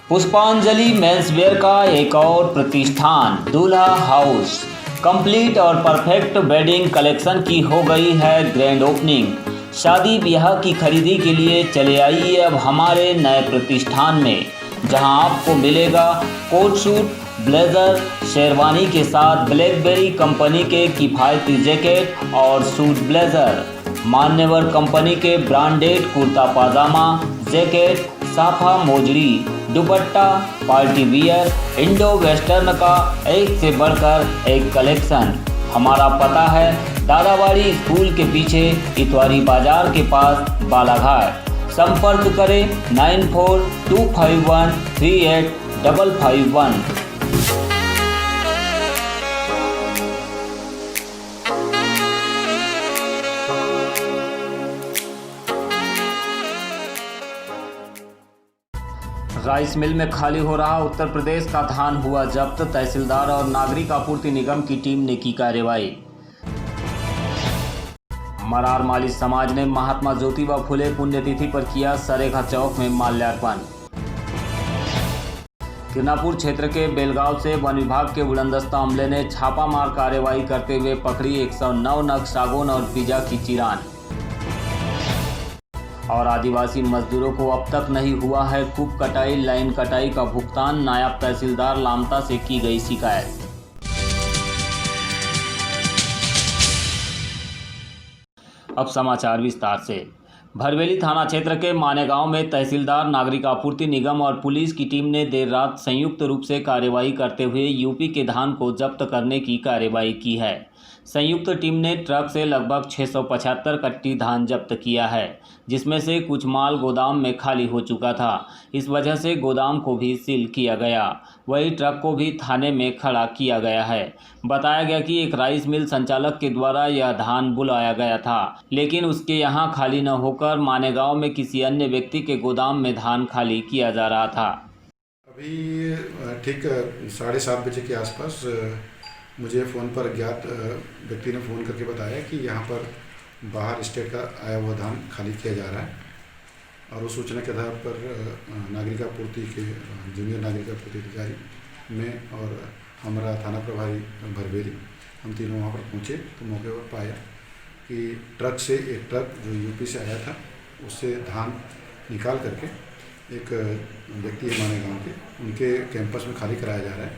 पुष्पांजलि मेंसवेयर का एक और प्रतिष्ठान दूल्हा हाउस कंप्लीट और परफेक्ट वेडिंग कलेक्शन की हो गई है ग्रैंड ओपनिंग। शादी ब्याह की खरीदी के लिए चले आइए अब हमारे नए प्रतिष्ठान में, जहां आपको मिलेगा कोट सूट, ब्लेजर, शेरवानी के साथ ब्लैकबेरी कंपनी के किफ़ायती जैकेट और सूट ब्लेजर, मान्यवर कंपनी के ब्रांडेड कुर्ता पाजामा, जैकेट, साफा मोजड़ी, dupatta, party wear, Indo western का एक से बढ़कर एक कलेक्शन। हमारा पता है दादाबाड़ी स्कूल के पीछे इतवारी बाजार के पास बालाघाट। संपर्क करें 9425138551। राइस मिल में खाली हो रहा उत्तर प्रदेश का धान हुआ जब्त, तहसीलदार और नागरिक आपूर्ति निगम की टीम ने की कार्रवाई। मरार माली समाज ने महात्मा ज्योतिबा फुले पुण्यतिथि पर किया सरेखा चौक में माल्यार्पण। किरनापुर क्षेत्र के बेलगांव से वन विभाग के बुलंदस्ता अमले ने छापामार कार्रवाई करते हुए पकड़ी 109 नग सागौन और पिजा की चिरान। और आदिवासी मजदूरों को अब तक नहीं हुआ है कूप कटाई लाइन कटाई का भुगतान, नायब तहसीलदार लामता से की गई शिकायत। अब समाचार विस्तार से। भरवेली थाना क्षेत्र के मानेगांव में तहसीलदार, नागरिक आपूर्ति निगम और पुलिस की टीम ने देर रात संयुक्त रूप से कार्रवाई करते हुए यूपी के धान को जब्त करने की कार्रवाई की है। संयुक्त टीम ने ट्रक से लगभग 675 कट्टी धान जब्त किया है, जिसमें से कुछ माल गोदाम में खाली हो चुका था। इस वजह से गोदाम को भी सील किया गया, वही ट्रक को भी थाने में खड़ा किया गया है। बताया गया कि एक राइस मिल संचालक के द्वारा यह धान बुलाया गया था, लेकिन उसके यहां खाली न होकर मानेगांव में किसी अन्य व्यक्ति के गोदाम में धान खाली किया जा रहा था। अभी ठीक 7:30 बजे के आसपास मुझे फ़ोन पर अज्ञात व्यक्ति ने फ़ोन करके बताया कि यहाँ पर बाहर स्टेट का आया हुआ धान खाली किया जा रहा है। और उस सूचना के आधार पर नागरिक आपूर्ति के जूनियर नागरिक आपूर्ति अधिकारी में और हमारा थाना प्रभारी भरवेली, हम तीनों वहाँ पर पहुँचे तो मौके पर पाया कि ट्रक से एक ट्रक जो यूपी से आया था उससे धान निकाल करके एक व्यक्ति है मानेगांव के, उनके कैंपस में खाली कराया जा रहा है।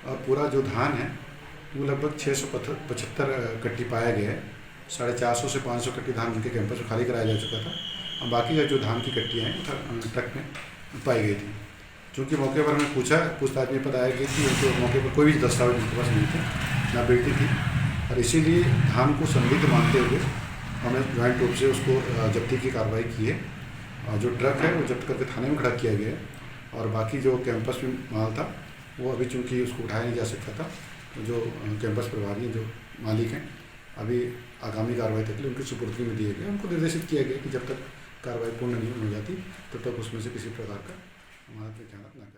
और पूरा जो धान है वो लगभग 675 कट्टी पाया गया है। 450 से 500 कट्टी धान उनके कैंपस में खाली कराया जा चुका था और बाकी का जो धान की कट्टियाँ हैं ट्रक में पाई गई थी। चूँकि मौके पर हमने पूछताछ में बताया गया कि उनके मौके पर कोई भी दस्तावेज उनके पास नहीं थे, ना बेटी थी, और इसीलिए धान को संदिग्ध मानते हुए हमने ज्वाइंट रूप से उसको जब्ती की कार्रवाई की है। और जो ट्रक है वो जब्त करके थाने में खड़ा किया गया है। और बाकी जो कैंपस में माल था वो अभी चूँकि उसको उठाया नहीं जा सकता था, जो कैंपस प्रभारी हैं, जो मालिक हैं, अभी आगामी कार्रवाई तक के लिए उनकी सुपुर्दगी में दिए गए। उनको निर्देशित किया गया कि जब तक कार्रवाई पूर्ण नहीं हो जाती तब तक उसमें से किसी प्रकार का हमारा ध्यान न करें।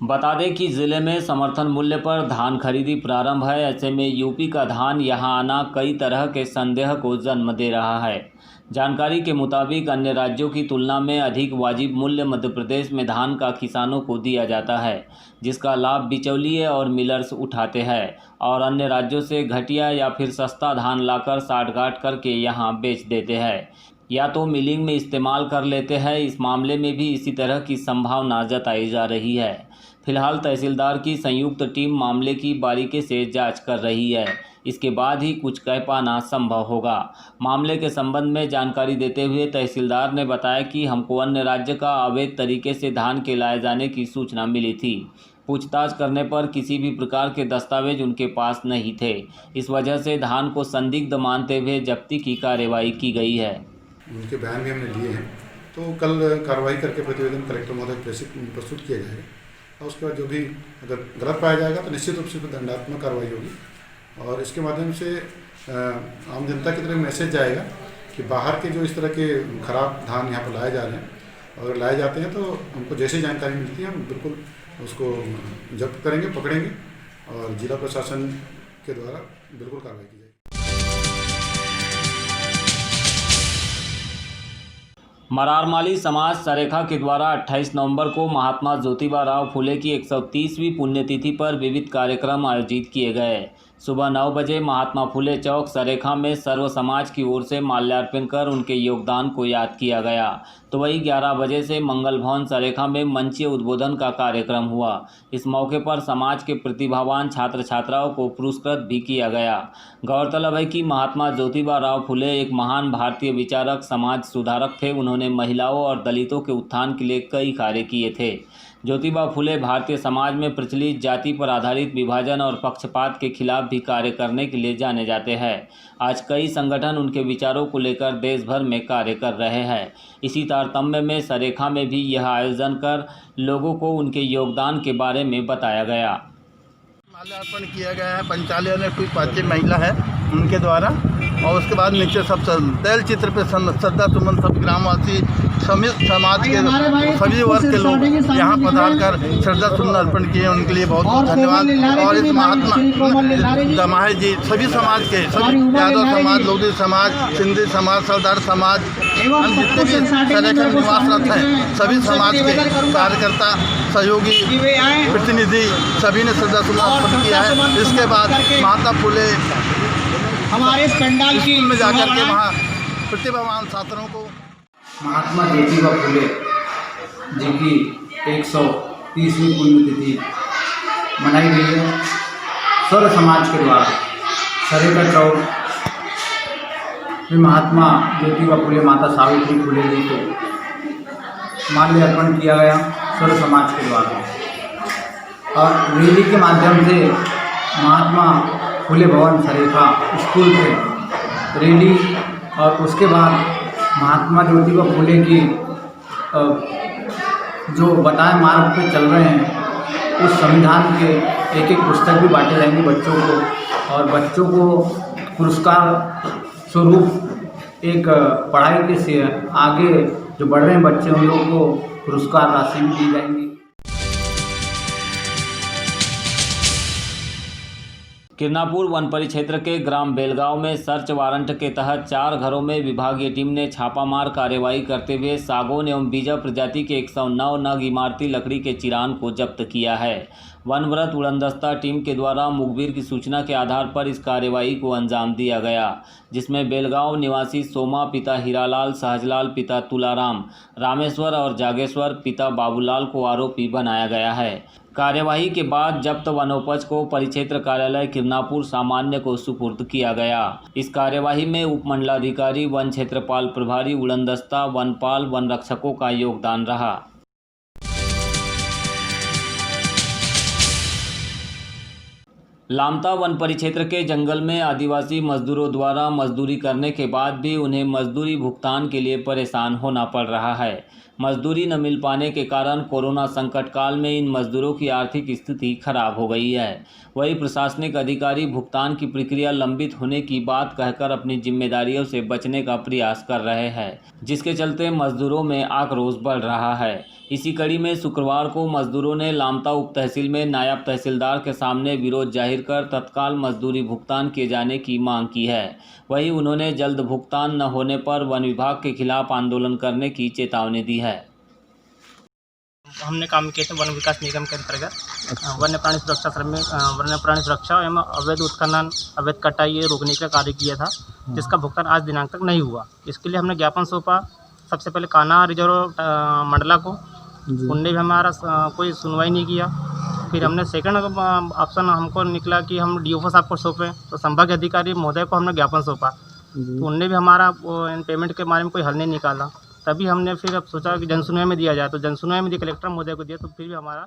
बता दें कि ज़िले में समर्थन मूल्य पर धान खरीदी प्रारंभ है। ऐसे में यूपी का धान यहां आना कई तरह के संदेह को जन्म दे रहा है। जानकारी के मुताबिक अन्य राज्यों की तुलना में अधिक वाजिब मूल्य मध्य प्रदेश में धान का किसानों को दिया जाता है, जिसका लाभ बिचौलिए और मिलर्स उठाते हैं और अन्य राज्यों से घटिया या फिर सस्ता धान लाकर साठ-गांठ करके यहाँ बेच देते हैं या तो मिलिंग में इस्तेमाल कर लेते हैं। इस मामले में भी इसी तरह की संभावना जताई जा रही है। फिलहाल तहसीलदार की संयुक्त टीम मामले की बारीकी से जांच कर रही है। इसके बाद ही कुछ कह पाना संभव होगा। मामले के संबंध में जानकारी देते हुए तहसीलदार ने बताया कि हमको अन्य राज्य का अवैध तरीके से धान के लाए जाने की सूचना मिली थी। पूछताछ करने पर किसी भी प्रकार के दस्तावेज उनके पास नहीं थे। इस वजह से धान को संदिग्ध मानते हुए जब्ती की कार्रवाई की गई है। उनके बयान भी हमने लिए हैं, तो कल कार्रवाई करके प्रतिवेदन कलेक्टर महोदय प्रस्तुत किया जाएगा। और उसके बाद जो भी अगर गलत पाया जाएगा तो निश्चित रूप से दंडात्मक कार्रवाई होगी। और इसके माध्यम से आम जनता की तरफ मैसेज जाएगा कि बाहर के जो इस तरह के खराब धान यहाँ पर लाए जा रहे हैं, अगर लाए जाते हैं तो हमको जैसे जानकारी मिलती है हम बिल्कुल उसको जब्त करेंगे, पकड़ेंगे और जिला प्रशासन के द्वारा बिल्कुल कार्रवाई की जाएगी। मरारमाली समाज सरेखा के द्वारा 28 नवंबर को महात्मा ज्योतिबा राव फुले की 130वीं पुण्यतिथि पर विविध कार्यक्रम आयोजित किए गए। सुबह 9 बजे महात्मा फुले चौक सरेखा में सर्व समाज की ओर से माल्यार्पण कर उनके योगदान को याद किया गया। तो वही 11 बजे से मंगल भवन सरेखा में मंचीय उद्बोधन का कार्यक्रम हुआ। इस मौके पर समाज के प्रतिभावान छात्र छात्राओं को पुरस्कृत भी किया गया। गौरतलब है कि महात्मा ज्योतिबा राव फुले एक महान भारतीय विचारक, समाज सुधारक थे। उन्होंने महिलाओं और दलितों के उत्थान के लिए कई कार्य किए थे। ज्योतिबा फुले भारतीय समाज में प्रचलित जाति पर आधारित विभाजन और पक्षपात के खिलाफ भी कार्य करने के लिए जाने जाते हैं। आज कई संगठन उनके विचारों को लेकर देश भर में कार्य कर रहे हैं। इसी तारतम्य में सरेखा में भी यह आयोजन कर लोगों को उनके योगदान के बारे में बताया गया। माल्यार्पण किया गया है। पंचालय में कोई 5 महिला है उनके द्वारा, और उसके बाद नीचे सब तैल चित्र पे श्रद्धा सुमन सब ग्रामवासी समाज के सभी वर्ग के लोग यहाँ पधार कर श्रद्धा सुमन अर्पण किए। उनके लिए बहुत बहुत धन्यवाद। और इस महात्मा दमाही जी सभी समाज के, सभी यादव समाज, लोधी समाज, सिंधी समाज, सरदार समाज, हम जितने भी सरेखा में निवासरत हैं सभी समाज के कार्यकर्ता, सहयोगी, प्रतिनिधि सभी ने श्रद्धा सुमन अर्पण किया है। इसके बाद महात्मा फुले हमारे पंडाल की में जाकर के वहाँ प्रतिभावान छात्रों को महात्मा ज्योतिबा फुले जी की 130वीं पुण्यतिथि मनाई गई है। सर्व समाज के द्वारा सरेखा चौक में महात्मा ज्योतिबा फुले, माता सावित्री फुले जी को माल्यार्पण किया गया सर्व समाज के द्वारा, और रैली के माध्यम से महात्मा फुले भवन सरेखा स्कूल से रैली, और उसके बाद महात्मा ज्योतिबा फुले की जो बताए मार्ग पे चल रहे हैं उस संविधान के एक एक पुस्तक भी बांटे जाएंगे बच्चों को, और बच्चों को पुरस्कार स्वरूप एक पढ़ाई के से आगे जो बढ़ रहे हैं बच्चे उन लोगों को पुरस्कार राशि भी दी जाएंगी। किरनापुर वन परिक्षेत्र के ग्राम बेलगांव में सर्च वारंट के तहत 4 घरों में विभागीय टीम ने छापामार कार्रवाई करते हुए सागौन एवं बीजा प्रजाति के 109 नग इमारती लकड़ी के चिरान को जब्त किया है। वनव्रत उड़नदस्ता टीम के द्वारा मुखबिर की सूचना के आधार पर इस कार्रवाई को अंजाम दिया गया, जिसमें बेलगांव निवासी सोमा पिता हीरालाल, सहजलाल पिता तुलाराम, रामेश्वर और जागेश्वर पिता बाबूलाल को आरोपी बनाया गया है। कार्यवाही के बाद जब्त वनोपज को परिक्षेत्र कार्यालय किरनापुर सामान्य को सुपुर्द किया गया। इस कार्यवाही में उपमंडलाधिकारी, वन क्षेत्रपाल प्रभारी, उड़नदस्ता, वनपाल, वन रक्षकों का योगदान रहा। लामता वन परिक्षेत्र के जंगल में आदिवासी मजदूरों द्वारा मजदूरी करने के बाद भी उन्हें मजदूरी भुगतान के लिए परेशान होना पड़ रहा है। मजदूरी न मिल पाने के कारण कोरोना संकट काल में इन मजदूरों की आर्थिक स्थिति खराब हो गई है। वही प्रशासनिक अधिकारी भुगतान की प्रक्रिया लंबित होने की बात कहकर अपनी जिम्मेदारियों से बचने का प्रयास कर रहे हैं, जिसके चलते मजदूरों में आक्रोश बढ़ रहा है। इसी कड़ी में शुक्रवार को मजदूरों ने लामता उप तहसील में नायब तहसीलदार के सामने विरोध जाहिर कर तत्काल मजदूरी भुगतान किए जाने की मांग की है। वहीं उन्होंने जल्द भुगतान न होने पर वन विभाग के खिलाफ आंदोलन करने की चेतावनी दी है। हमने काम किए थे वन विकास निगम के अंतर्गत वन्य प्राणी सुरक्षा श्रम में वन्य प्राणी सुरक्षा एवं अवैध उत्खनन, अवैध कटाई ये रोकने का कार्य किया था, जिसका भुगतान आज दिनांक तक नहीं हुआ। इसके लिए हमने ज्ञापन सौंपा सबसे पहले कान्हा रिजर्व मंडला को, उनने भी हमारा कोई सुनवाई नहीं किया। फिर हमने सेकंड ऑप्शन हमको निकला कि हम डीओ साहब को सौंपें, तो संभाग अधिकारी महोदय को हमने ज्ञापन सौंपा, तो उनने भी हमारा पेमेंट के बारे में कोई हल नहीं निकाला। तभी हमने फिर अब सोचा कि जनसुनवाई में दिया जाए, तो जनसुनवाई में दिया, कलेक्टर महोदय को दिया, तो फिर भी हमारा